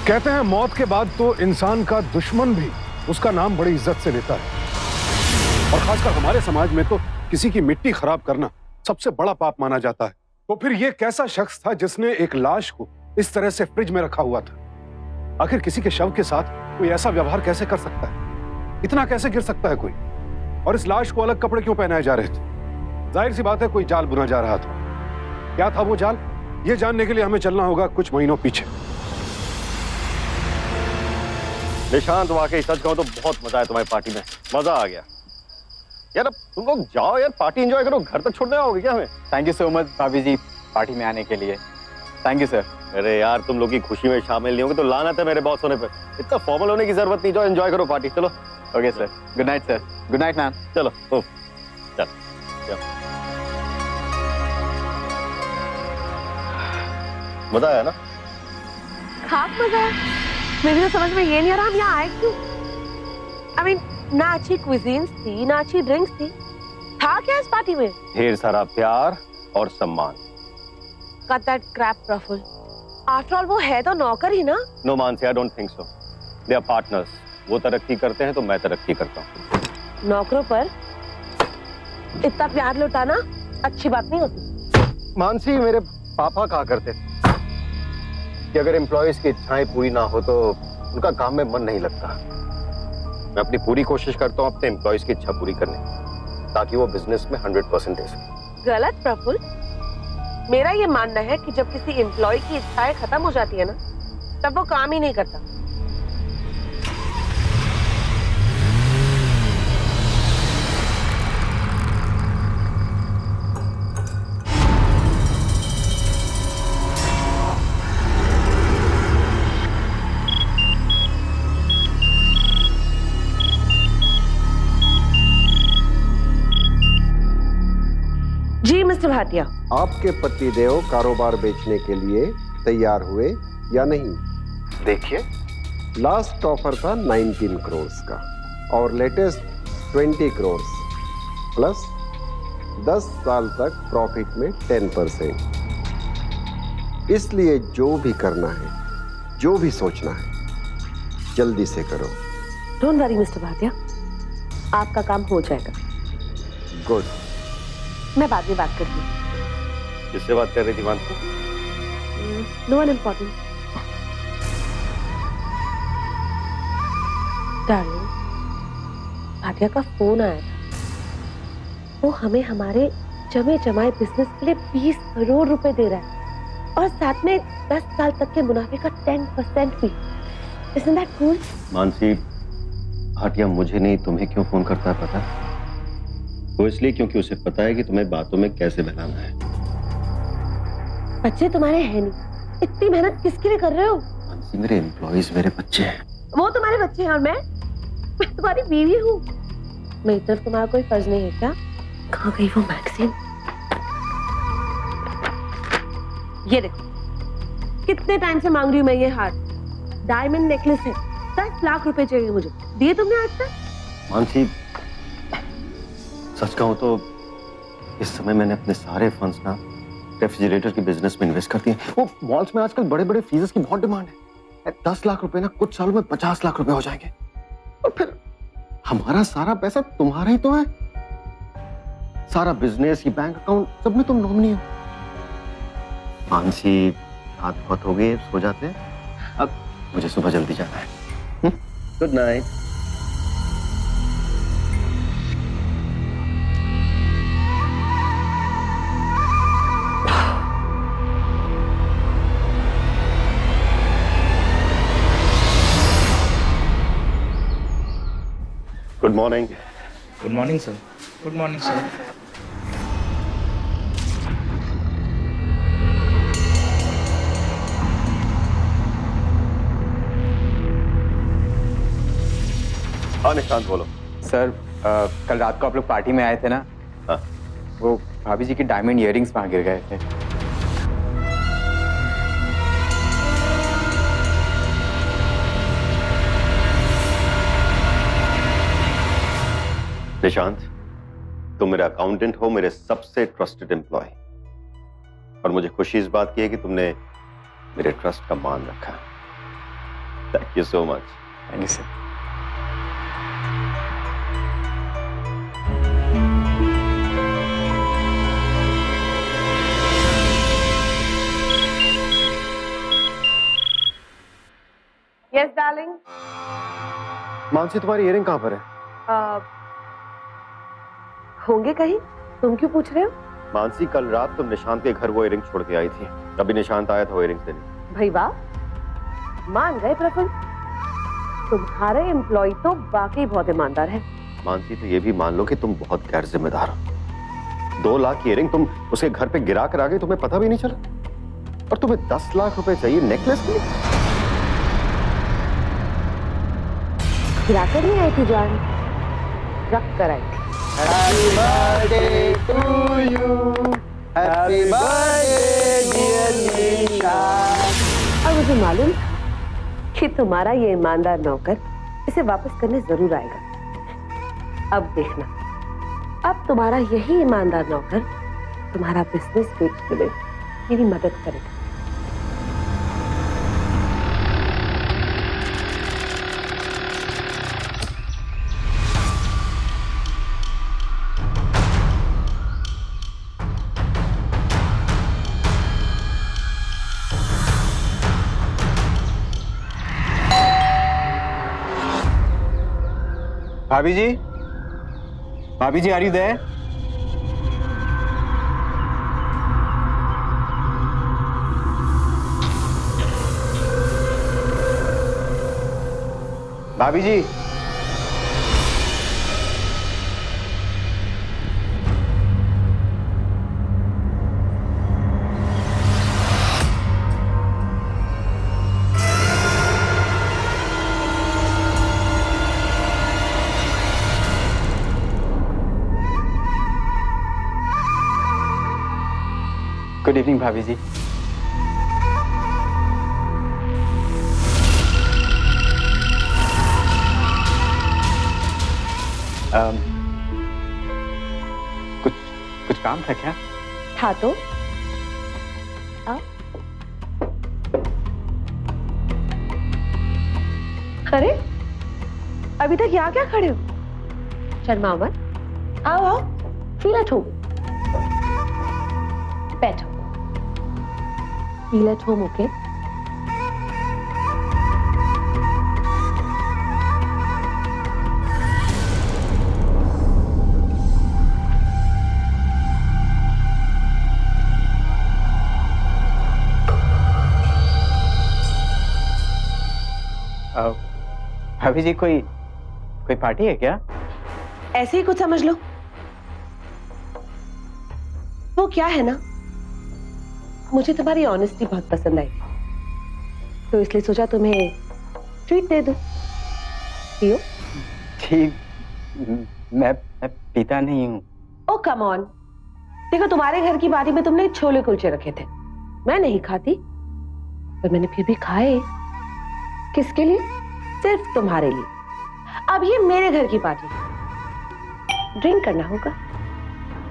कहते हैं मौत के बाद तो इंसान का दुश्मन भी उसका नाम बड़ी इज्जत से लेता है, और खासकर हमारे समाज में तो किसी की मिट्टी खराब करना सबसे बड़ा पाप माना जाता है। तो फिर ये कैसा शख्स था जिसने एक लाश को इस तरह से फ्रिज में रखा हुआ था? आखिर किसी के शव के साथ कोई ऐसा व्यवहार कैसे कर सकता है? इतना कैसे गिर सकता है कोई? और इस लाश को अलग कपड़े क्यों पहनाए जा रहे थे? जाहिर सी बात है कोई जाल बुना जा रहा था। क्या था वो जाल? ये जानने के लिए हमें चलना होगा कुछ महीनों पीछे। निशांत, वाकई सच कहूं तो बहुत मजा आया तुम्हारी पार्टी में, मजा आ गया यार। अब तुम लोग जाओ यार, पार्टी एंजॉय करो, घर तक छोड़ने आओगे क्या हमें? थैंक यू सो मच भाभी जी पार्टी में आने के लिए। Thank you sir. अरे यार, तुम लोग की खुशी में शामिल नहीं होंगे तो लानत है मेरे बॉस होने पे। इतना फॉर्मल होने की जरूरत नहीं, जाओ एंजॉय करो पार्टी। चलो। Okay sir, good night sir. Good night ma'am. चलो चल। मजा आया ना? खाक मजा आया। मेरी तो समझ में ये नहीं आ रहा हम यहाँ आए क्यों। I mean, ना अच्छी क्विजीन्स थी, ना अच्छी ड्रिंक्स थी, था क्या इस पार्टी में? ढेर सारा प्यार और सम्मान। Cut that crap, Praful. After all, वो है तो नौकर ही ना। No Mansi, I don't think so. They are partners. वो तरक्की करते हैं तो मैं तरक्की करता हूँ। नौकरों पर इतना प्यार लुटाना अच्छी बात नहीं होती। मानसी, मेरे पापा कहा करते थे कि अगर एम्प्लॉयज की इच्छाएं पूरी ना हो तो उनका काम में मन नहीं लगता। मैं अपनी पूरी कोशिश करता हूँ अपने एम्प्लॉयज की इच्छा पूरी करने, ताकि वो बिजनेस में 100% दे सके। गलत प्रफुल्ल। मेरा ये मानना है कि जब किसी एम्प्लॉय की इच्छाएं खत्म हो जाती है ना, तब वो काम ही नहीं करता। जी मिस्टर भाटिया। आपके पतिदेव कारोबार बेचने के लिए तैयार हुए या नहीं? देखिए, लास्ट ऑफर था 19 करोड़ का और लेटेस्ट 20 करोड़ प्लस 10 साल तक प्रॉफिट में 10%। इसलिए जो भी करना है, जो भी सोचना है, जल्दी से करो। डोंट वरी मिस्टर भाटिया, आपका काम हो जाएगा। गुड। मैं बाद में बात करती हूँ। किससे बात कर रही थी Mansi? No one important. Darling, Bhatia का फोन आया था। वो हमें हमारे जमे जमाए बिजनेस के लिए 20 करोड़ रुपए दे रहा है और साथ में 10 साल तक के मुनाफे का 10% भी। Isn't that cool? Mansi, Bhatia मुझे नहीं तुम्हें क्यों फोन करता है पता है? वो इसलिए क्योंकि उसे पता है कि तुम्हें बातों में कैसे बहलाना है। बच्चे तुम्हारे हैं नहीं, इतनी मेहनत किसके लिए कर रहे हो? मानसी, मेरे एम्प्लॉइज मेरे बच्चे हैं। वो तुम्हारे बच्चे हैं और मैं तुम्हारी बीवी हूँ। मेरी तरफ तुम्हारा कोई फर्ज नहीं है क्या? कहाँ गई वो मैगजीन? ये देखो, कितने टाइम से मांग रही हूँ मैं ये हार। डायमंड नेकलेस है, 10 लाख रुपए चाहिए मुझे। दिए तुमने आज तक? मानसी, सच कहूं तो इस समय मैंने अपने सारे फंड्स ना रेफ्रिजरेटर के बिजनेस में इन्वेस्ट कर दिए। वो मॉल्स में आजकल बड़े बड़े फ्रीजर्स की बहुत डिमांड है। 10 लाख रुपए ना कुछ सालों में 50 लाख रुपए हो जाएंगे, और फिर हमारा सारा पैसा तुम्हारा ही तो है। सारा बिजनेस, ये बैंक अकाउंट, सब में तुम नॉमिनी हो। मानसी, रात बहुत हो गई, सो जाते हैं। अब मुझे सुबह जल्दी जाना है। Good night. Good morning. Good morning sir. Good morning sir. हाँ निशांत, बोलो। सर, कल रात को आप लोग पार्टी में आए थे ना? हाँ। वो भाभी जी की डायमंड इयररिंग्स वहां गिर गए थे। निशांत, तुम मेरे अकाउंटेंट हो, मेरे सबसे ट्रस्टेड एम्प्लॉय, और मुझे खुशी इस बात की है कि तुमने मेरे ट्रस्ट का मान रखा। Thank you so much. Thank you sir. Yes darling. Mansi, तुम्हारी इयरिंग कहाँ पर है? होंगे कहीं, तुम क्यों पूछ रहे हो? मानसी, कल रात तुम निशांत के घर वो इयरिंग छोड़ के आई थी। अभी निशांत आया था वो इयरिंग्स देने। भाई वाह, मान गए प्रफुल्ल, तुम्हारे एम्प्लॉय तो वाकई बहुत ईमानदार है। मानसी, तो ये भी मान लो कि तुम बहुत गैर जिम्मेदार हो। 2 लाख की इयरिंग तुम उसके घर पे गिरा कर आ गई, तुम्हें पता भी नहीं चला। और तुम्हें 10 लाख रुपए चाहिए नेकलेस के लिए। गिराकर नहीं आई थी जान, रख कर आई थी। Happy birthday to you. Happy birthday dear Nisha. और मुझे मालूम था कि तुम्हारा ये ईमानदार नौकर इसे वापस करने जरूर आएगा। अब देखना, अब तुम्हारा यही ईमानदार नौकर तुम्हारा बिजनेस बेचने में मेरी मदद करेगा। भाभी जी, भाभी जी, आर यू देयर? भाभी जी, गुड इवनिंग भाभी जी। कुछ कुछ काम था क्या? था तो आओ। अरे अभी तक यहाँ क्या खड़े हो? शर्माओ मत, आओ आओ, फील एट होम। बैठो, फील एट होम। ओके, भाभी जी, कोई पार्टी है क्या? ऐसे ही कुछ समझ लो। वो क्या है ना, मुझे तुम्हारी ऑनेस्टी बहुत पसंद आई, तो इसलिए सोचा तुम्हें ट्रीट दे दूं। पियो। ठीक, मैं पीता नहीं हूँ। ओ कम ऑन, देखो तुम्हारे घर की बारी में तुमने छोले कुलचे रखे थे, मैं नहीं खाती, पर मैंने फिर भी खाए। किसके लिए? सिर्फ तुम्हारे लिए। अब ये मेरे घर की पार्टी है, ड्रिंक करना होगा,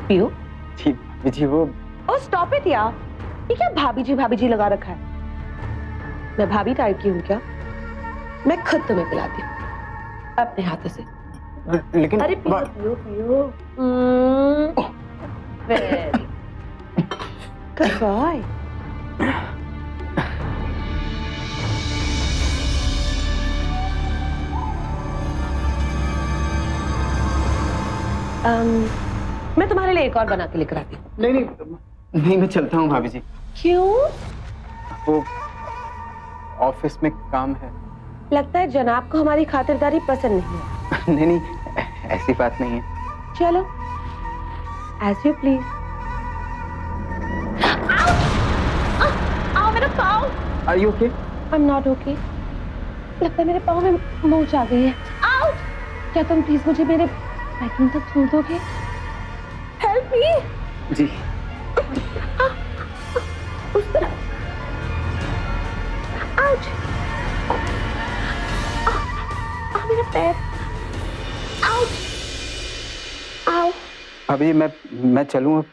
पियो। जी भाभी जी, वो ओ स्टॉप इट यार, ये क्या भाभी जी लगा रखा है? मैं भाभी टाइप की हूँ क्या? मैं खुद तुम्हें पिलाती हूँ अपने हाथों से। लेकिन अरे पियो पियो पियो। Very good boy. मैं तुम्हारे लिए एक और बना के लेकर आती हूँ। नहीं, मैं चलता हूँ भाभी जी। क्यों? वो ऑफिस में काम है। लगता है जनाब को हमारी खातिरदारी पसंद नहीं है। नहीं, ऐसी बात नहीं है। चलो, एज यू प्लीज। आओ मेरा पाँव। Are you okay? I'm not okay. लगता है मेरे पाँव में मोच आ गई है। आउट! क्या तुम प्लीज मुझे मेरे बेडरूम तक छोड़ दोगे? Help me. जी। उस तरफ। आउट! मेरा पैर। आउट! आओ। भाभी मैं चलूं अब?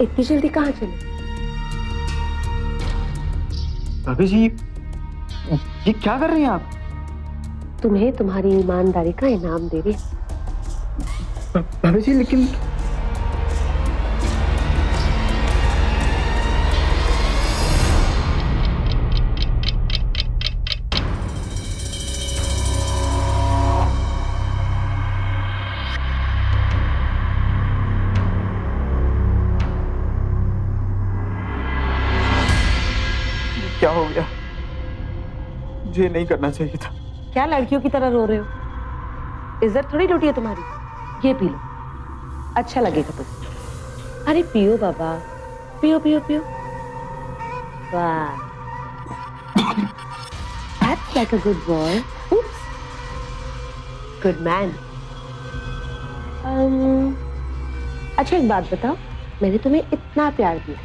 इतनी जल्दी कहाँ चले? भाभी जी ये क्या कर रही हैं आप? तुम्हें तुम्हारी ईमानदारी का इनाम दे रही। भाभी जी लेकिन क्या हो गया? मुझे नहीं करना चाहिए था। क्या लड़कियों की तरह रो रहे हो? इज्जत थोड़ी लूटी है तुम्हारी। ये पी लो, अच्छा लगेगा तुम्हें। अरे पियो बाबा, पियो पियो पियो। वाह, that's like a good boy. Oops, good man. अच्छा एक बात बताओ, मैंने तुम्हें इतना प्यार दिया,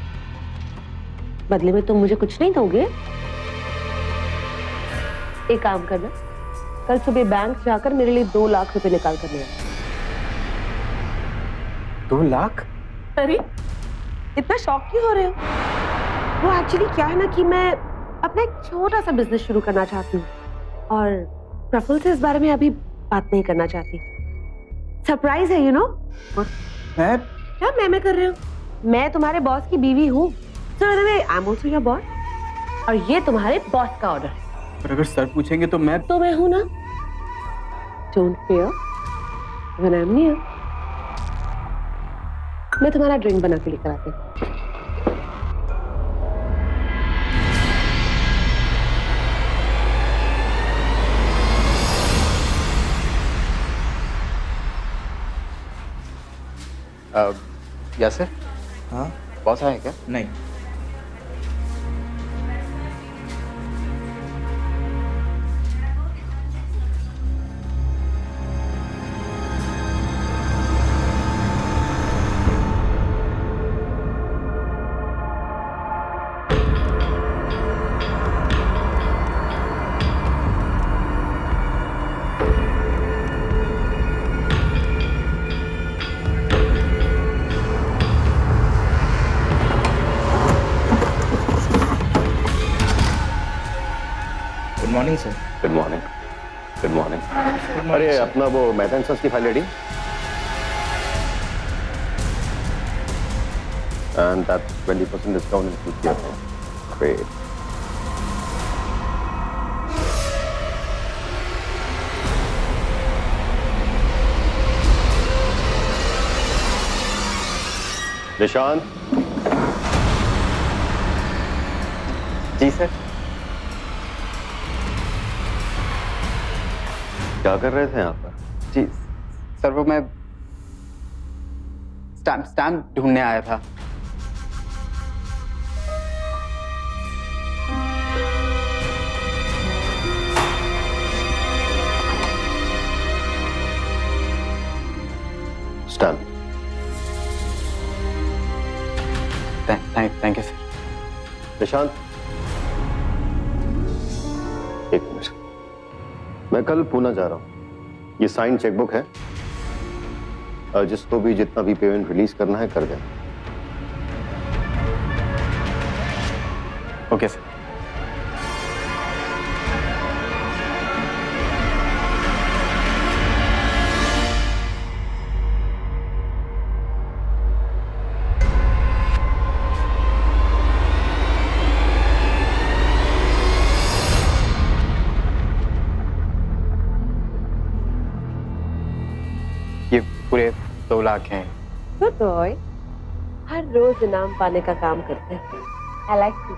बदले में तुम मुझे कुछ नहीं दोगे? एक काम करना, कल सुबह बैंक जाकर मेरे लिए 2 लाख रुपए निकाल कर ले आना। 2 लाख? अरे इतना शॉक क्यों हो रहे हो? वो एक्चुअली क्या है ना कि मैं अपना एक छोटा सा बिजनेस शुरू करना चाहती हूँ और प्रफुल्ल से इस बारे में अभी बात नहीं करना चाहती। सरप्राइज है, यू नो। मैं क्या मैं कर रहे हो? मैं तुम्हारे बॉस की बीवी हूँ। So anyway, I'm also your boss. और ये तुम्हारे बॉस का ऑर्डर है। पर अगर सर पूछेंगे तो मैं हूं ना। Don't fear when I'm near. मैं तुम्हारा ड्रिंक बना के लेकर आती हूँ। यासिर, हाँ? बॉस आए क्या? नहीं। Good morning sir. Good morning. Good morning. अरे अपना वो मैथन सॉस की file ready? And that 20% discount includes your phone. Great. Nishant. जी सर। क्या कर रहे थे यहाँ पर? जी सर, वो मैं स्टैम्प ढूंढने आया था। Stamp. Thank you sir. Nishant, एक मिनट, मैं कल पुणे जा रहा हूं। ये साइन चेकबुक है, जिसको भी जितना भी पेमेंट रिलीज करना है कर देना। Okay sir. ये पूरे 2 लाख हैं। गुड बॉय, हर रोज इनाम पाने का काम करते हैं। I like you.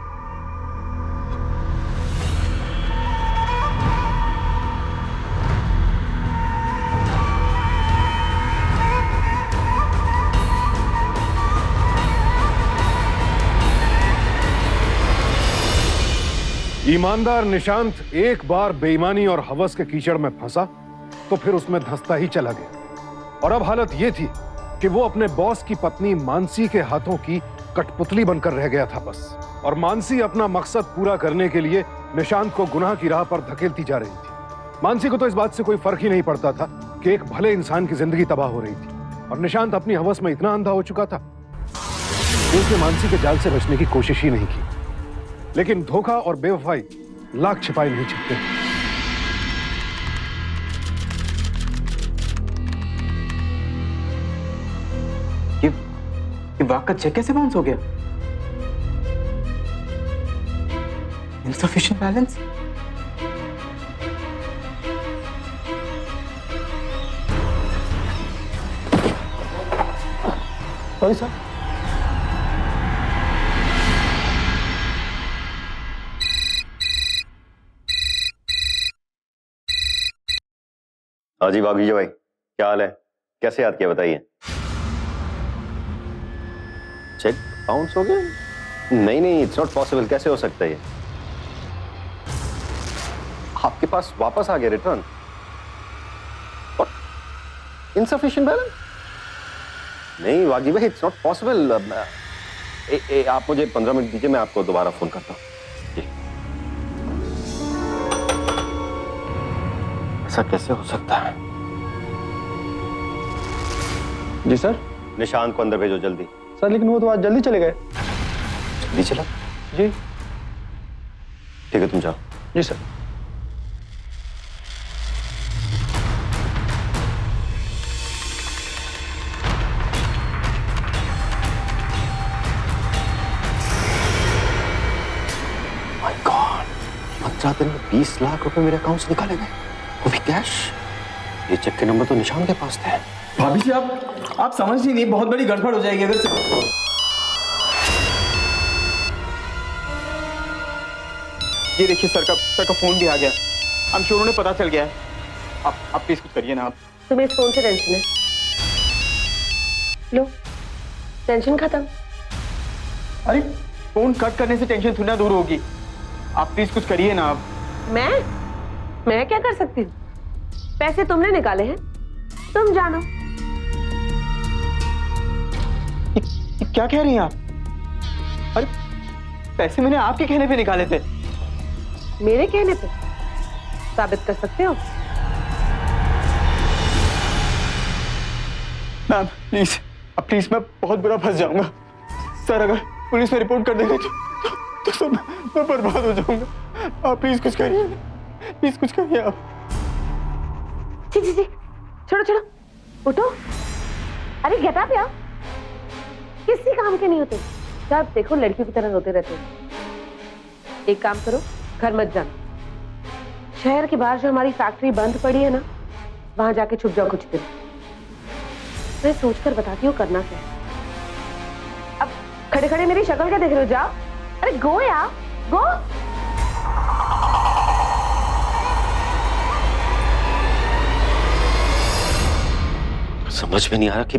ईमानदार निशांत एक बार बेईमानी और हवस के कीचड़ में फंसा तो फिर उसमें धंसता ही चला गया। और अब हालत यह थी कि वो अपने बॉस की पत्नी मानसी के हाथों की कठपुतली बनकर रह गया था बस। और मानसी अपना मकसद पूरा करने के लिए निशांत को गुनाह की राह पर धकेलती जा रही थी। मानसी को तो इस बात से कोई फर्क ही नहीं पड़ता था कि एक भले इंसान की जिंदगी तबाह हो रही थी, और निशांत अपनी हवस में इतना अंधा हो चुका था कि उसने मानसी के जाल से बचने की कोशिश ही नहीं की। लेकिन धोखा और बेवफाई लाख छिपाए नहीं छिपते। ये वाक का चेक कैसे बाउंस हो गया? Insufficient balance? Sorry sir. हाँ जी बागी जी भाई, क्या हाल है? कैसे याद किया बताइए? चेक बाउंस हो गया? नहीं नहीं, इट्स नॉट पॉसिबल। कैसे हो सकता है ये? आपके पास वापस आ गया रिटर्न? Insufficient balance? नहीं वागी भाई, इट्स नॉट पॉसिबल। आप मुझे 15 मिनट दीजिए, मैं आपको दोबारा फोन करता हूँ। ऐसा कैसे हो सकता है? जी सर। निशांत को अंदर भेजो जल्दी। सर लेकिन वो तो आज जल्दी चले गए। जल्दी चला? जी। ठीक है तुम जाओ। जी सर। माय गॉड, 15 दिन में 20 लाख रुपए मेरे अकाउंट से निकाले गए, वो भी कैश। ये चेक के नंबर तो निशान के पास थे। भाभी जी आप समझ ही नहीं, बहुत बड़ी गड़बड़ हो जाएगी अगर से... ये देखिए सर का फोन भी आ गया। हम श्योर उन्हें पता चल गया है। आप प्लीज कुछ करिए ना। आप तुम्हें इस फोन से टेंशन है? लो, टेंशन खत्म। अरे फोन कट करने से टेंशन थोड़ी ना दूर होगी। आप प्लीज कुछ करिए ना। आप मैं क्या कर सकती हूँ? पैसे तुमने निकाले हैं, तुम जानो। ये क्या कह रही हैं आप? अरे पैसे मैंने आपके कहने पे निकाले थे। मेरे कहने पे? साबित कर सकते हो? मैम प्लीज मैं बहुत बुरा फंस जाऊंगा। सर अगर पुलिस में रिपोर्ट कर देंगे तो सब मैं बर्बाद हो जाऊंगा। आप प्लीज कुछ करिए, प्लीज कुछ करिए आप। जी छोड़ो, उठो। अरे गेट अप यार, किसी काम के नहीं होते। जब देखो लड़कियों की तरह रोते रहते हो। एक काम करो, घर मत जाना। शहर के बाहर जो हमारी फैक्ट्री बंद पड़ी है ना, वहां जाके छुप जाओ कुछ दिन। मैं सोचकर बताती हूँ करना क्या है। अब खड़े खड़े मेरी शक्ल क्या देख रहे हो? जाओ। अरे गो यार, गो। समझ में नहीं आ रहा कि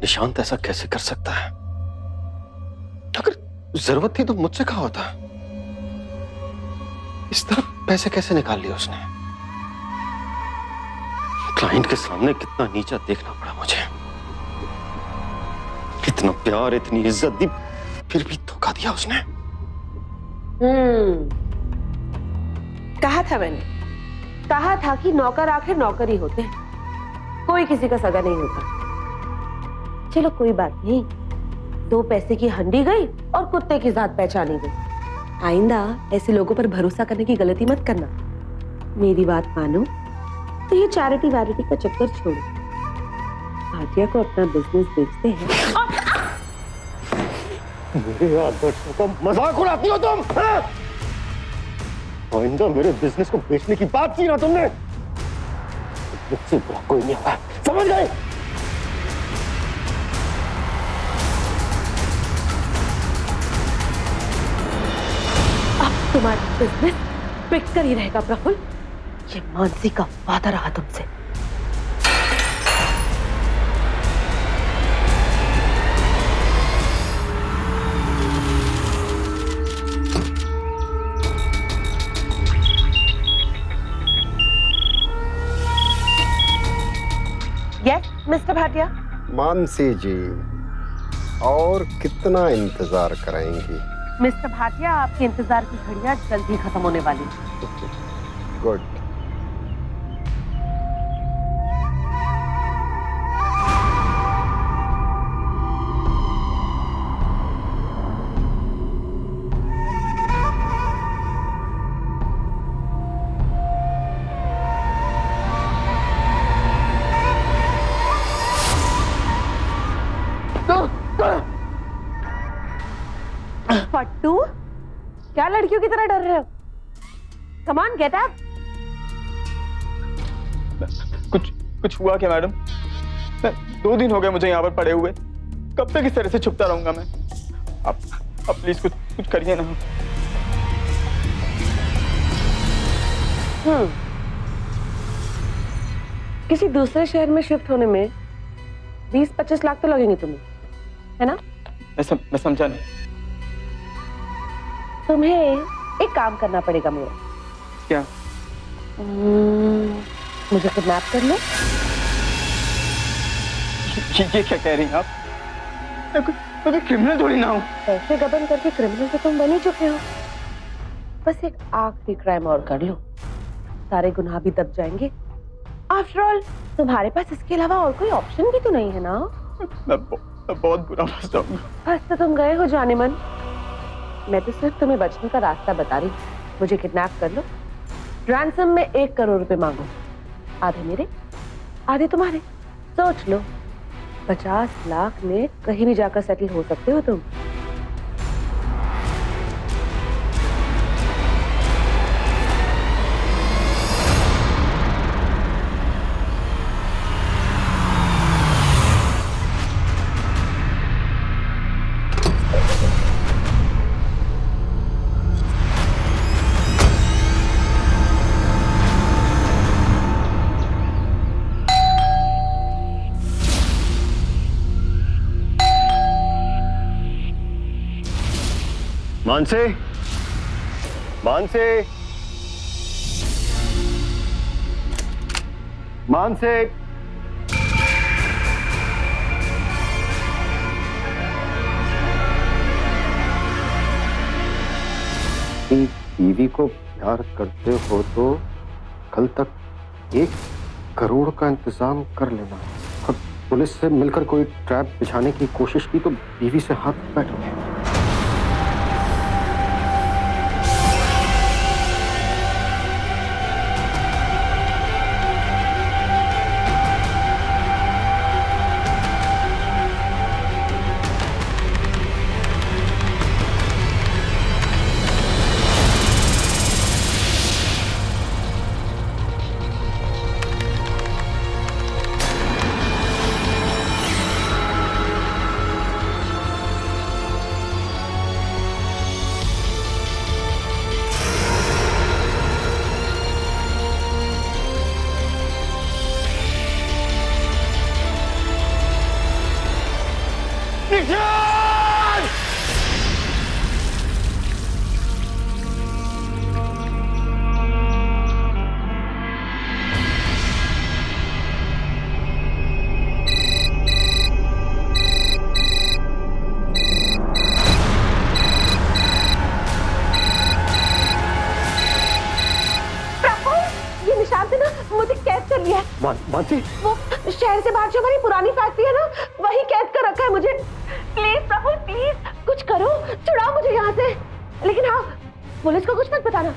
निशांत ऐसा कैसे कर सकता है। अगर जरूरत थी तो मुझसे कहा होता। इस तरह पैसे कैसे निकाल लिए उसने? क्लाइंट के सामने कितना नीचा देखना पड़ा मुझे। इतना प्यार, इतनी इज्जत दी, फिर भी धोखा दिया उसने। कहा था मैंने, कहा था कि नौकर आखिर नौकर ही होते हैं, कोई किसी का सगा नहीं होता। चलो कोई बात नहीं, 2 पैसे की हंडी गई और कुत्ते की जात पहचानी गई। आइंदा ऐसे लोगों पर भरोसा करने की गलती मत करना। मेरी बात मानो तो ये चैरिटी वैरिटी का चक्कर छोड़ो। भाटिया को अपना बिजनेस बेचते हैं। मेरे आदर्शों का मजाक उड़ाती हो तुम? आइंदा मेरे बिजनेस को बेचने की बात की ना तुमने, मुझसे बुरा कोई नहीं आता, समझ गए? अब तुम्हारा बिजनेस बिककर ही रहेगा प्रफुल्ल। ये मानसी का वादा रहा तुमसे। Yes Mister Bhatia. मानसी जी, और कितना इंतजार कराएंगी? मिस्टर भाटिया, आपके इंतजार की घड़ियां जल्द ही खत्म होने वाली है। गुड। फट्टू, क्या लड़कियों की तरह डर रहे हो? Come on, get up. कुछ हुआ क्या मैडम? 2 दिन हो गए मुझे यहाँ पर पड़े हुए, कब तक इस तरह से छुपता रहूंगा मैं? आप प्लीज कुछ करिए ना। किसी दूसरे शहर में शिफ्ट होने में 20-25 लाख तो लगेंगे तुम्हें, है ना? मैं समझा नहीं। तुम्हें एक काम करना पड़ेगा मेरा। क्या? मुझे किडनैप कर लो। ये क्या कह रही हैं आप? मैं कोई क्रिमिनल थोड़ी ना हूँ। पैसे गबन करके क्रिमिनल तो तुम बन ही चुके हो। बस एक आखिरी क्राइम और कर लो, सारे गुनाह भी दब जाएंगे। आफ्टर ऑल तुम्हारे पास इसके अलावा और कोई ऑप्शन भी तो नहीं है ना? मैं बहुत बुरा फंस जाऊंगा। फंस तो तुम गए हो जाने मन। मैं तो सिर्फ तुम्हें बचने का रास्ता बता रही। मुझे किडनैप कर लो, रैंसम में 1 करोड़ रुपए मांगो, आधे मेरे आधे तुम्हारे। सोच लो, 50 लाख में कहीं भी जाकर सेटल हो सकते हो तुम। मानसी, मानसी, मानसी, बीवी को प्यार करते हो तो कल तक 1 करोड़ का इंतजाम कर लेना। और पुलिस से मिलकर कोई ट्रैप बिछाने की कोशिश की तो बीवी से हाथ बैठोगे। मानसी, वो शहर से बाहर जो हमारी पुरानी फैक्ट्री है ना, वही कैद कर रखा है मुझे। प्लीज प्रफुल्ल, प्लीज कुछ करो, छुड़ाओ मुझे यहाँ से। लेकिन हाँ, पुलिस को कुछ मत बताना।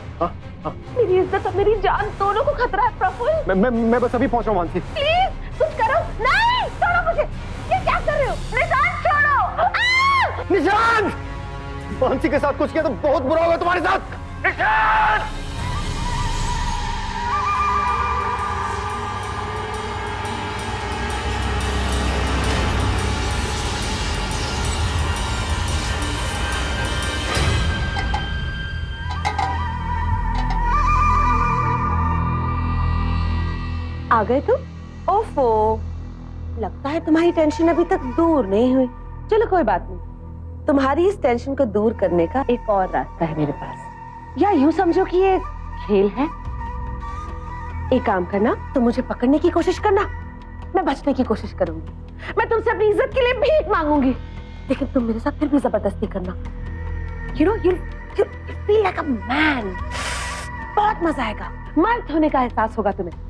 मेरी इज्जत और मेरी जान दोनों को खतरा है प्रफुल्ल। मैं बस अभी पहुंच रहा हूँ। मानसी प्लीज कुछ करो। नहीं, छोड़ो मुझे। ये क्या कर रहे हो? निशांत छोड़ो। निशांत, मानसी के साथ कुछ किया तो बहुत बुरा होगा तुम्हारे साथ। निशांत! आ गए तुम? ओफो, लगता है तुम्हारी टेंशन अभी तक दूर नहीं हुई। चलो कोई बात नहीं, तुम्हारी इस टेंशन को दूर करने का एक और रास्ता है मेरे पास। या यूं समझो कि ये खेल है। एक काम करना, तुम मुझे पकड़ने की कोशिश करना, मैं बचने की कोशिश करूंगी। मैं तुमसे अपनी इज्जत के लिए भीख मांगूंगी, लेकिन तुम मेरे साथ फिर भी जबरदस्ती करना। You know, you'll feel like a man. बहुत मजा आएगा, मर्द होने का एहसास होगा तुम्हें।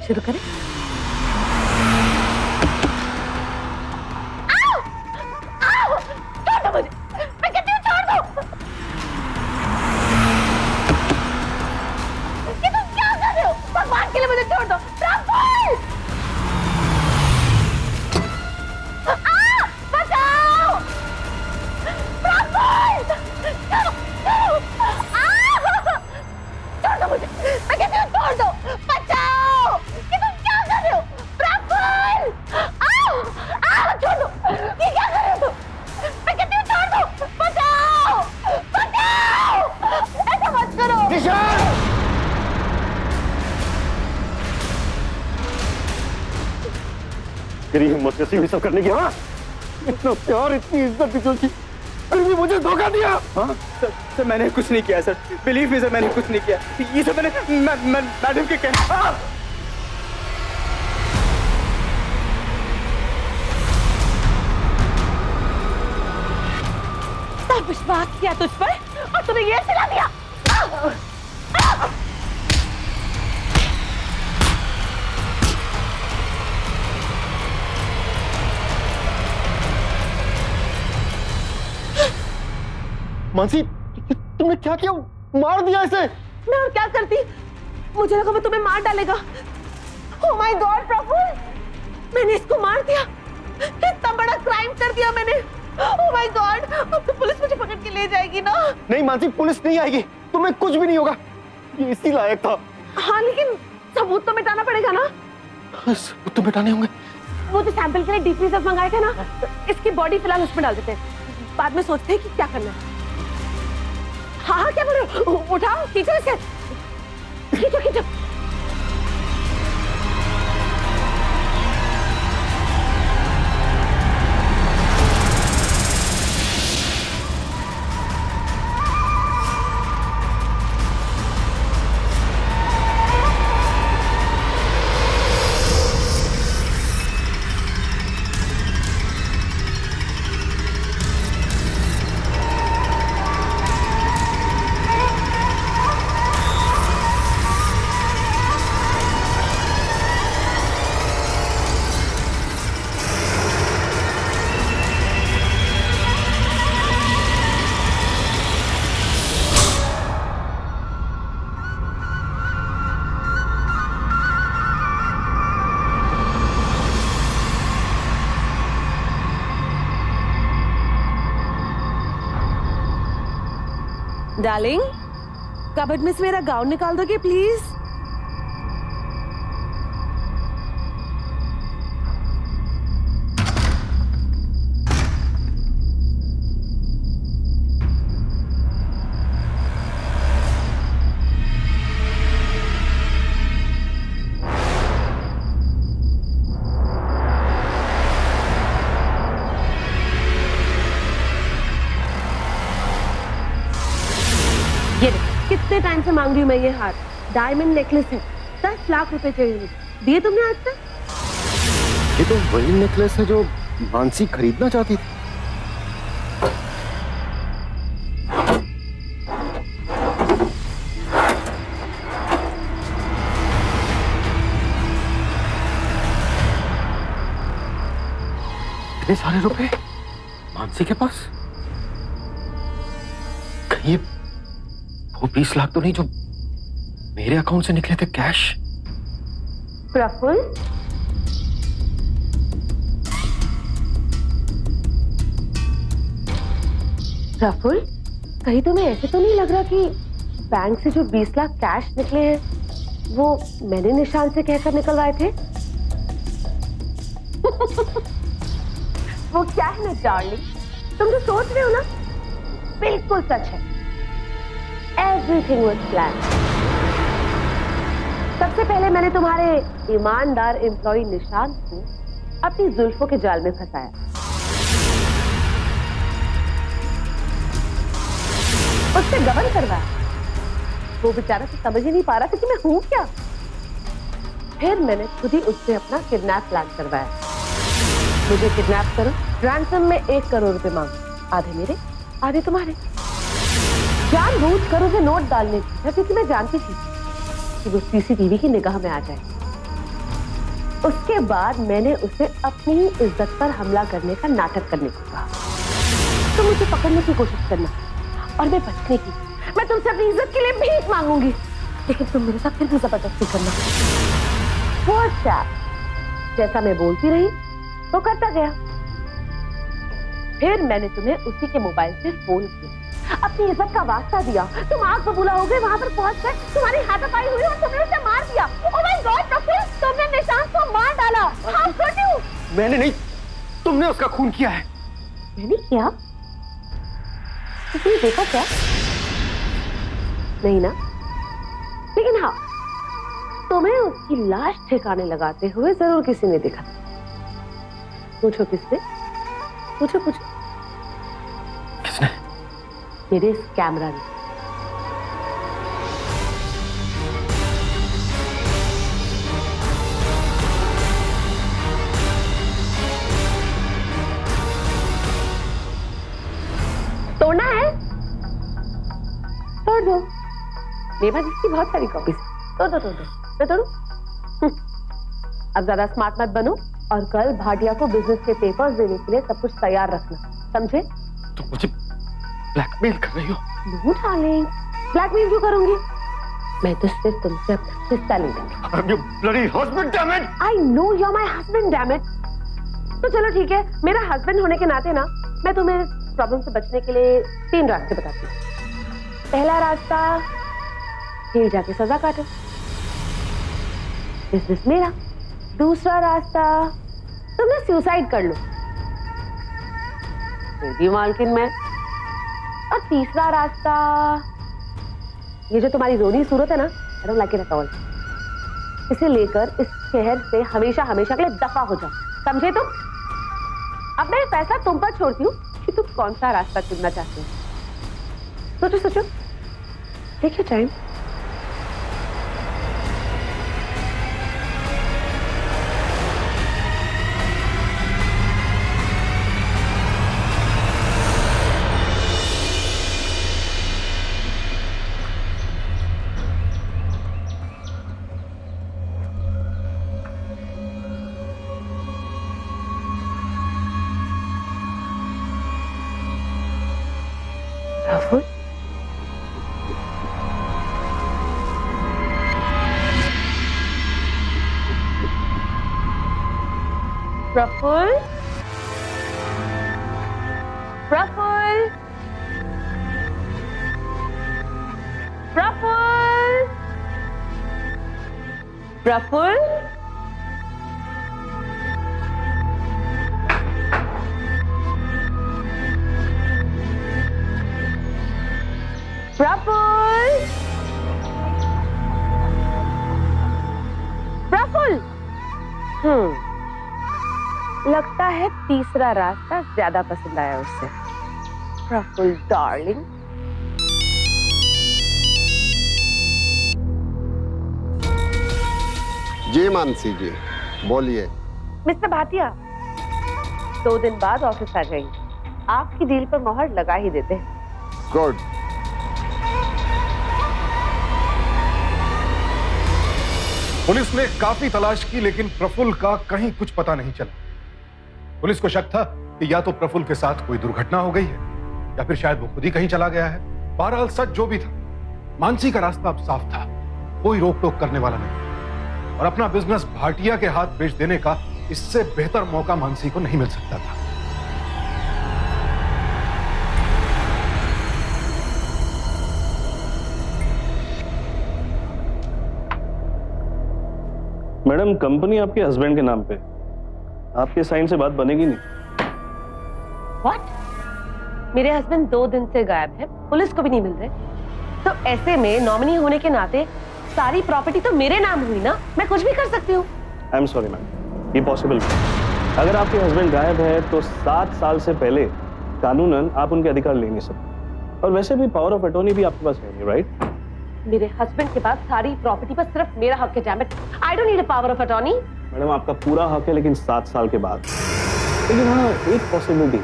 शुरू करें? आओ! आओ! छोड़ दो मुझे, मैं कहती हूँ छोड़ दो। ये तुम क्या कर रहे हो? भगवान के लिए मुझे छोड़ दो। प्रफुल्ल! बचाओ! प्रफुल्ल! तेरी हिम्मत कैसी हुई सब करने की? हाँ, इतना प्यार, इतनी इज्जत दी तुझी, अरे मुझे धोखा दिया। हाँ सर मैंने कुछ नहीं किया सर, बिलीव मी सर, मैंने कुछ नहीं किया। ये सब मैंने मैडम के कहने। विश्वास किया तुझ पर और तुम्हें ये सिला दिया। मानसी, तुमने क्या किया? मार दिया इसे? मैं और क्या करती? मुझे लगा वो तुम्हें मार डालेगा। ओह माय गॉड प्रफुल्ल, मैंने इसको मार दिया। इतना बड़ा क्राइम कर दिया मैंने। ओह माय गॉड, अब तो पुलिस मुझे पकड़ के ले जाएगी ना। नहीं मानसी, पुलिस नहीं आएगी, तुम्हें कुछ भी नहीं होगा, ये इसी लायक था। हाँ लेकिन सबूत तो मिटाना पड़ेगा ना। सबूत तो मिटाने होंगे। वो तो सैंपल के लिए डीप फ्रीजर मंगाए थे ना, इसकी बॉडी फिलहाल उसमें डाल देते हैं, बाद में सोचते हैं कि क्या करना है। हाँ हाँ क्या बोल रहे हो? उठाओ, खींचो इसे, खींचो खींचो। डार्लिंग, कबर्ड में से मेरा गाउन निकाल दोगे प्लीज? ये कितने टाइम से मांग रही हूँ मैं ये हार, डायमंड नेकलेस है, 10 लाख रुपए चाहिए मुझे, दिए तुमने आज तक? ये तो वही नेकलेस है जो मानसी खरीदना चाहती थी। इतने सारे रुपए मानसी के पास? कहीं वो 20 लाख तो नहीं जो मेरे अकाउंट से निकले थे कैश? प्रफुल्ल, प्रफुल्ल, कहीं तुम्हें ऐसे तो नहीं लग रहा कि बैंक से जो 20 लाख कैश निकले हैं वो मैंने निशान से कहकर निकलवाए थे? वो क्या है ना डार्लिंग, तुम जो सोच रहे हो ना बिल्कुल सच है। Everything was planned. सबसे पहले मैंने तुम्हारे ईमानदार एम्प्लॉय निशांत को अपनी जुल्फों के जाल में फंसाया। उससे गबन करवाया। वो बेचारा तो समझ ही नहीं पा रहा था कि मैं हूं क्या। फिर मैंने खुद ही उससे अपना किडनैप प्लान करवाया। मुझे किडनैप करो, रैंसम में 1 करोड़ रुपए मांगो, आधे मेरे आधे तुम्हारे। जानबूझकर उसे नोट डालने की, क्योंकि मैं जानती थी कि वो सीसीटीवी की निगाह में आ जाए। उसके बाद मैंने उसे अपनी ही इज्जत पर हमला करने का नाटक करने को कहा। तुम मुझे पकड़ने की कोशिश करना और मैं बचने की। मैं तुमसे अपनी इज्जत के लिए भीख मांगूंगी, लेकिन तुम मेरे साथ फिर भी जबरदस्ती करना। वो अच्छा, जैसा मैं बोलती रही तो करता गया। फिर मैंने तुम्हें उसी के मोबाइल से फोन किया, अपनी इज्जत का वास्ता दिया। तुम आग बबूला हो गए, वहां पर पहुंच गए, तुम्हारी हाथापाई हुई और तुमने उसे मार दिया। ओह माय गॉड प्रफुल्ल, तुमने निशांत को मार डाला। How could you? मैंने नहीं, तुमने उसका खून किया है। मैंने किया? तुमने देखा क्या? नहीं ना? लेकिन हाँ, तुम्हें उसकी लाश ठिकाने लगाते हुए जरूर किसी ने देखा। पूछो किसने? पूछो पूछो। किसने? मेरे इस कैमरा ने। तोड़ना है? तोड़ दो। मेरे पास इसकी बहुत सारी कॉपीज। तोड़ दो तोड़ दो। मैं तोड़ू? अब ज्यादा स्मार्ट मत बनो और कल भाटिया को बिजनेस के पेपर्स देने के लिए सब कुछ तैयार रखना, समझे? तुम मुझे ब्लैकमेल कर रही हो? नो डार्लिंग, ब्लैकमेल क्यों करूंगी? मैं तो सिर्फ तुमसे अपना हिस्सा लेंगे। I'm your bloody husband, damn it! I know you're my husband, damn it. तो चलो ठीक है, मेरा हस्बैंड होने के नाते ना मैं तुम्हें इस प्रॉब्लम से बचने के लिए 3 रास्ते बताती हूँ। पहला रास्ता, जेल जाके सजा काटो, बिजनेस मेरा। दूसरा रास्ता, तुम ना सुसाइड कर लो, मेरी मालकिन मैं। और तीसरा रास्ता, ये जो तुम्हारी रोनी सूरत है ना, I don't like it at all. इसे लेकर इस शहर से हमेशा हमेशा के लिए दफा हो जाओ, समझे तुम? अब मैं फैसला तुम पर छोड़ती हूँ कि तुम कौन सा रास्ता चुनना चाहते हो। सोचो सोचो, take your time. Rahul, Praful, Praful, Praful, Praful, Praful, Praful. लगता है तीसरा रास्ता ज्यादा पसंद आया उसे। प्रफुल्ल डार्लिंग। जी मानसी जी, बोलिए। मिस्टर भाटिया, 2 दिन बाद ऑफिस आ जाएंगे, आपकी डील पर मोहर लगा ही देते हैं। गुड। पुलिस ने काफी तलाश की लेकिन प्रफुल्ल का कहीं कुछ पता नहीं चला। पुलिस को शक था कि या तो प्रफुल्ल के साथ कोई दुर्घटना हो गई है या फिर शायद वो खुद ही कहीं चला गया है। बहरहाल सच जो भी था, मानसी का रास्ता अब साफ था, कोई रोक टोक करने वाला नहीं, और अपना बिजनेस भाटिया के हाथ बेच देने का इससे बेहतर मौका मानसी को नहीं मिल सकता था। मैडम, कंपनी आपके हस्बैंड के नाम पे, आपके साइन से बात बनेगी नहीं। What? मेरे हस्बैंड 2 दिन से गायब है, पुलिस को भी नहीं मिल रहे, तो ऐसे में नॉमिनी होने के नाते सारी प्रॉपर्टी तो मेरे नाम हुई ना, मैं कुछ भी कर सकती हूँ। आई एम सॉरी मैम, ये पॉसिबल नहीं। अगर आपके हस्बैंड गायब है तो 7 साल से पहले कानूनन आप उनके अधिकार ले नहीं सकते, और वैसे भी पावर ऑफ अटॉर्नी भी आपके पास है नहीं, राइट? मेरे हस्बैंड के पास सारी प्रॉपर्टी पर सिर्फ मेरा हक है, damn it. I don't need a power of attorney. Madam, आपका पूरा हक है, लेकिन 7 साल के बाद। लेकिन हाँ, एक पॉसिबिलिटी,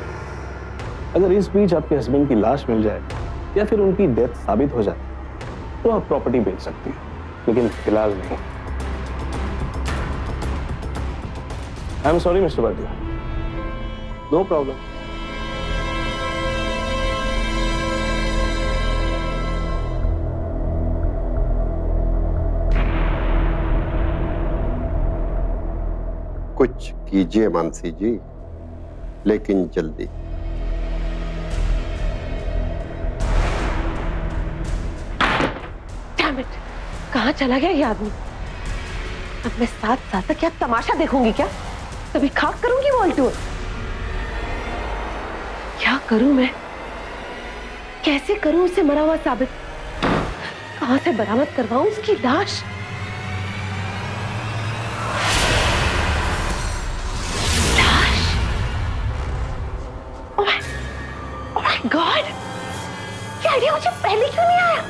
अगर इस बीच आपके हस्बैंड की लाश मिल जाए या फिर उनकी डेथ साबित हो जाए तो आप प्रॉपर्टी बेच सकती हैं, लेकिन फिलहाल नहीं। I am sorry mister Bhatia, no problem. कुछ कीजिए मानसी जी, लेकिन जल्दी। डैम इट, कहाँ चला गया ये आदमी? अब मैं 7 साल तक क्या तमाशा देखूंगी क्या? कभी खाक करूंगी वॉल टूर? क्या करूं मैं? कैसे करूं उसे मरा हुआ साबित? कहां से बरामद करवाऊं उसकी लाश? लाश? माय गॉड, ये आइडिया मुझे पहले क्यों नहीं आया?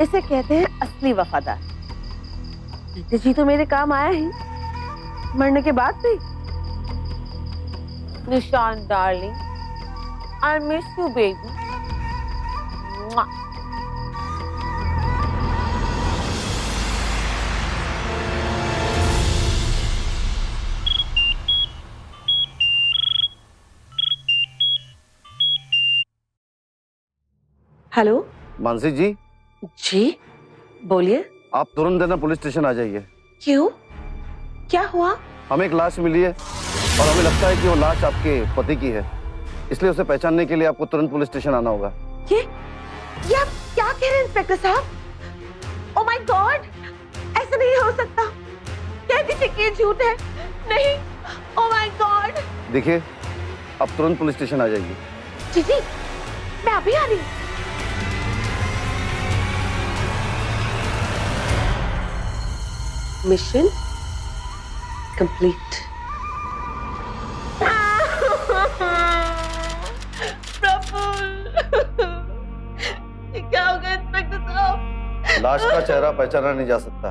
इसे कहते हैं असली वफादार। जीते जी तो मेरे काम आया ही, मरने के बाद भी। Nishan darling, I miss you baby. Hello Manasi ji, जी बोलिए। आप तुरंत देना पुलिस स्टेशन आ जाइए। क्यों, क्या हुआ? हमें एक लाश मिली है और हमें लगता है कि वो लाश आपके पति की है, इसलिए उसे पहचानने के लिए आपको तुरंत पुलिस स्टेशन आना होगा। ये आप क्या कह रहे हैं इंस्पेक्टर साहब? ओह माय गॉड, ऐसा नहीं हो सकता। कह दीजिए कि ये झूठ है। नहीं, ओह माय गॉड। देखिए, आप तुरंत पुलिस स्टेशन आ जाइए। जी जी, मैं अभी आ रही हूँ। Mission complete. क्या हो गया इंस्पेक्टर साहब? लाश का चेहरा पहचाना नहीं जा सकता।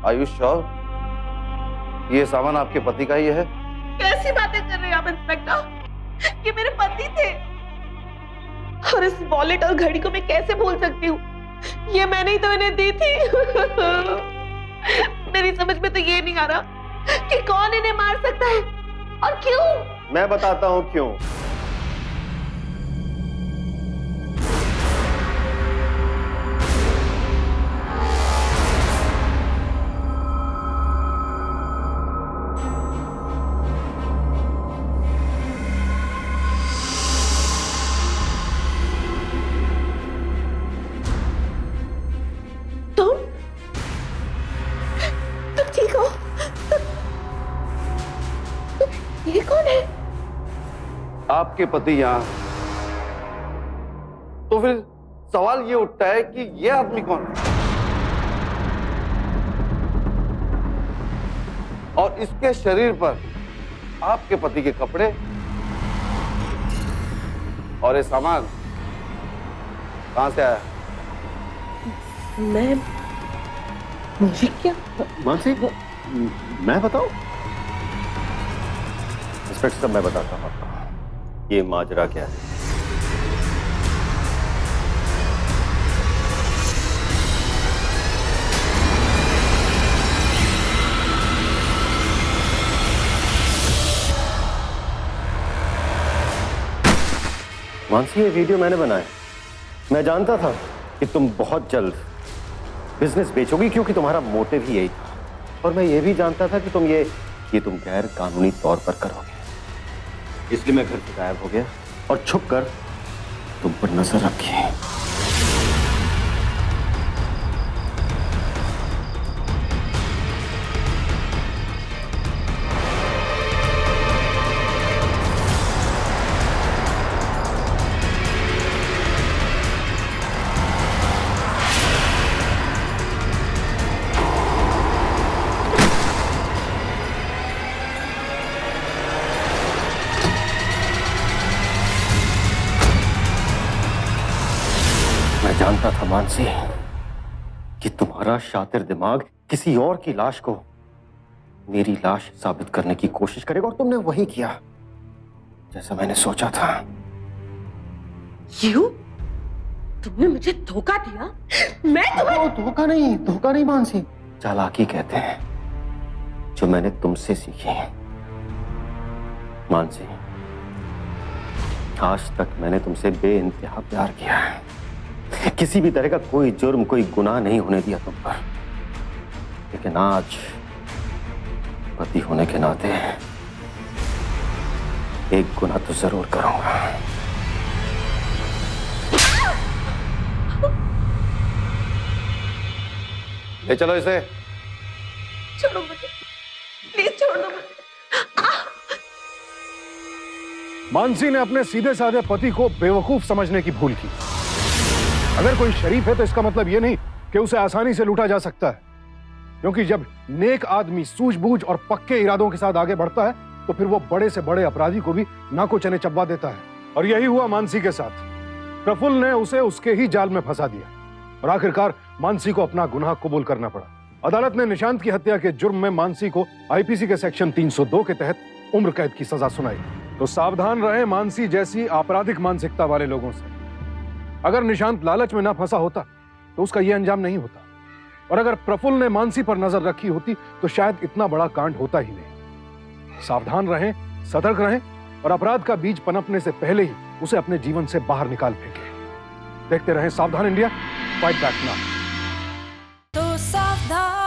आर यू श्योर ये सामान आपके पति का ही है? कैसी बातें कर रहे हैं आप इंस्पेक्टर? ये मेरे पति थे। और इस वॉलेट और घड़ी को मैं कैसे भूल सकती हूँ? ये मैंने ही तो इन्हें दी थी। मेरी समझ में तो ये नहीं आ रहा कि कौन इन्हें मार सकता है और क्यों। मैं बताता हूँ क्यों। ये कौन है? आपके पति यहाँ। तो फिर सवाल ये उठता है कि ये आदमी कौन है और इसके शरीर पर आपके पति के कपड़े और ये सामान कहां से आया? मुझे क्या? मानसी, मैं बताऊं? इंस्पेक्टर साहब, मैं बताता हूं आपको ये माजरा क्या है। मानसी, ये वीडियो मैंने बनाया। मैं जानता था कि तुम बहुत जल्द बिजनेस बेचोगी क्योंकि तुम्हारा मोटिव ही यही था, और मैं ये भी जानता था कि तुम गैर कानूनी तौर पर करोगे, इसलिए मैं घर से गायब हो गया और छुप कर तुम पर नजर रखी। मैं जानता था मानसी कि तुम्हारा शातिर दिमाग किसी और की लाश को मेरी लाश साबित करने की कोशिश करेगा, और तुमने वही किया जैसा मैंने सोचा था। क्यों? तुमने मुझे धोखा दिया? मैं तुम्हें धोखा नहीं मानसी, चालाकी कहते हैं, जो मैंने तुमसे सीखी। मानसी, आज तक मैंने तुमसे बेइंतहा प्यार किया है, किसी भी तरह का कोई जुर्म, कोई गुनाह नहीं होने दिया तुम पर, लेकिन आज पति होने के नाते एक गुनाह तो जरूर करूंगा। ले चलो इसे। छोड़ो मुझे, प्लीज छोड़ दो मुझे। मानसी ने अपने सीधे साधे पति को बेवकूफ समझने की भूल की। अगर कोई शरीफ है तो इसका मतलब यह नहीं कि उसे आसानी से लूटा जा सकता है, क्योंकि जब नेक आदमी सूझबूझ और पक्के इरादों के साथ आगे बढ़ता है तो फिर वो बड़े से बड़े अपराधी को भी नाको चने चबा देता है। और यही हुआ मानसी के साथ। प्रफुल्ल ने उसे उसके ही जाल में फंसा दिया और आखिरकार मानसी को अपना गुनाह कबूल करना पड़ा। अदालत ने निशांत की हत्या के जुर्म में मानसी को आईपीसी के सेक्शन 302 के तहत उम्र कैद की सजा सुनाई। तो सावधान रहे मानसी जैसी आपराधिक मानसिकता वाले लोगों से। अगर निशांत लालच में ना फंसा होता तो उसका यह अंजाम नहीं होता, और अगर प्रफुल्ल ने मानसी पर नजर रखी होती तो शायद इतना बड़ा कांड होता ही नहीं। सावधान रहें, सतर्क रहें और अपराध का बीज पनपने से पहले ही उसे अपने जीवन से बाहर निकाल फेंकें। देखते रहें सावधान इंडिया, फाइट बैक नाउ। तो सावधान